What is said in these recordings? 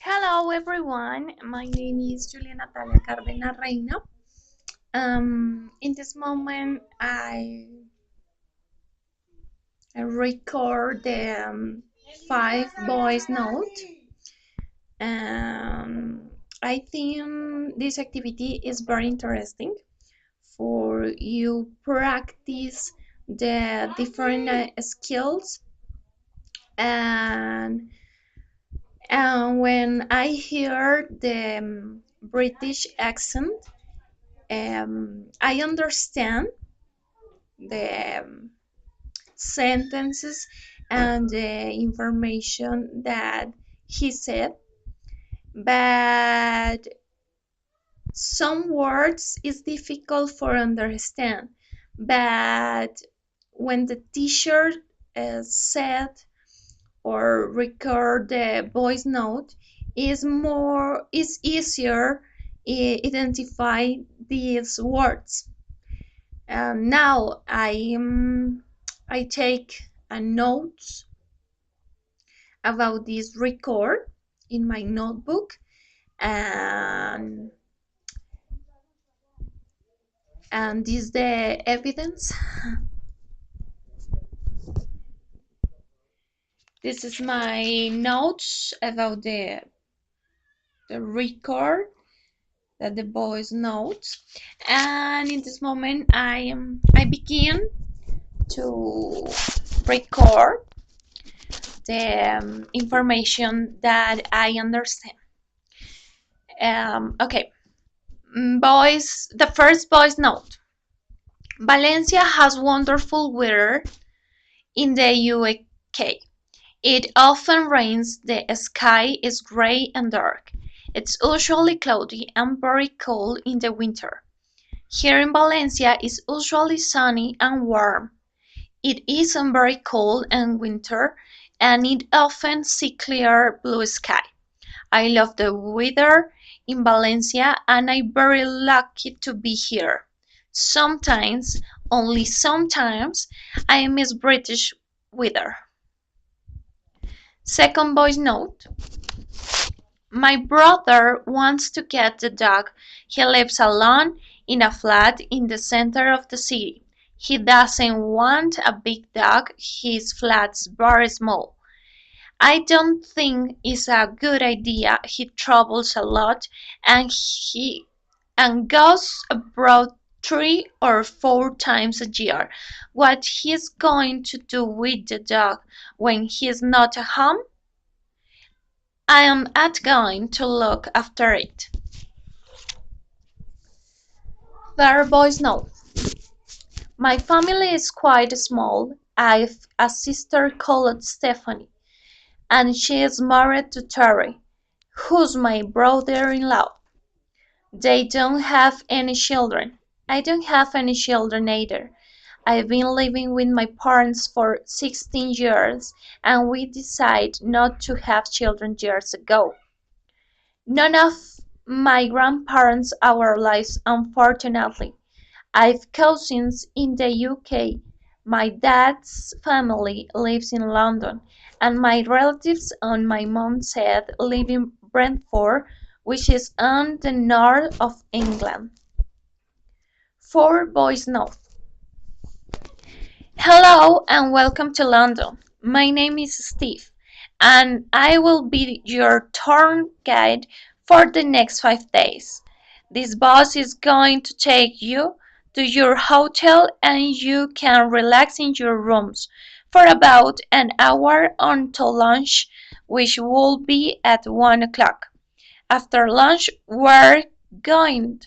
Hello everyone, my name is Julia Natalia Cárdenas Reina. In this moment, I record the five voice note. I think this activity is very interesting for you practice the different skills and when I hear the British accent, I understand the sentences and the information that he said, but some words is difficult for understand. But when the teacher said or record the voice note, is easier identify these words. Now I take a notes about this record in my notebook, and this is the evidence. This is my notes about the record that the voice notes, and in this moment I begin to record the information that I understand. Okay, the first voice note. Valencia has wonderful weather in the UK. It often rains, the sky is gray and dark. It's usually cloudy and very cold in the winter. Here in Valencia is usually sunny and warm. It isn't very cold in winter and it often see clear blue sky. I love the weather in Valencia and I'm very lucky to be here. Sometimes, only sometimes, I miss British weather. Second voice note. My brother wants to get the dog. He lives alone in a flat in the center of the city. He doesn't want a big dog. His flat's very small. I don't think it's a good idea. He travels a lot and goes abroad 3 or 4 times a year. What he's going to do with the dog when he's not at home? I am not going to look after it. Third voice note. My family is quite small. I've a sister called Stephanie, and she is married to Terry, who's my brother-in-law. They don't have any children. I don't have any children either. I've been living with my parents for 16 years and we decided not to have children years ago. None of my grandparents are alive, unfortunately. I've cousins in the UK. My dad's family lives in London, and my relatives on my mom's side live in Brentford, which is on the north of England. Fourth voice note. Hello and welcome to London. My name is Steve, and I will be your tour guide for the next 5 days. This bus is going to take you to your hotel and you can relax in your rooms for about an hour until lunch, which will be at 1 o'clock. After lunch, we're going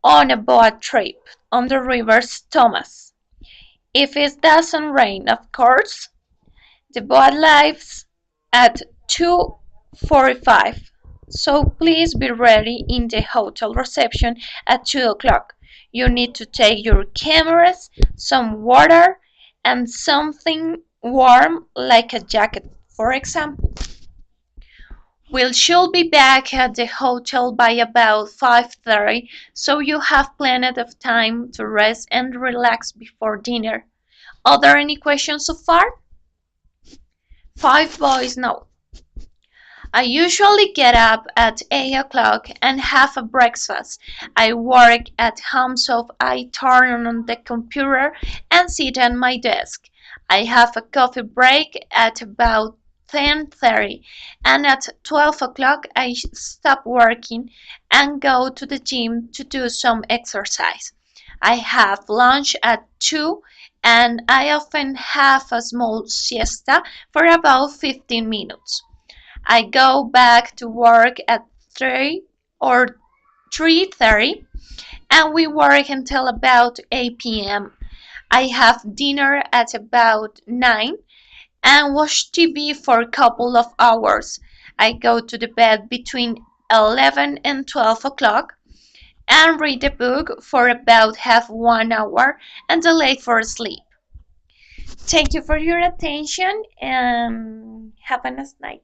on a boat trip on the River Thomas. If it doesn't rain, of course. The boat leaves at 2:45, so please be ready in the hotel reception at 2 o'clock. You need to take your cameras, some water, and something warm like a jacket, for example. We should be back at the hotel by about 5:30, so you have plenty of time to rest and relax before dinner. Are there any questions so far? 5 voice note. I usually get up at 8 o'clock and have a breakfast. I work at home, so I turn on the computer and sit at my desk. I have a coffee break at about 10:30, and at 12 o'clock I stop working and go to the gym to do some exercise. I have lunch at 2, and I often have a small siesta for about 15 minutes. I go back to work at 3 or 3:30, and we work until about 8 p.m. I have dinner at about 9 and watch TV for a couple of hours. I go to the bed between 11 and 12 o'clock and read a book for about half 1 hour and then late for sleep. Thank you for your attention and have a nice night.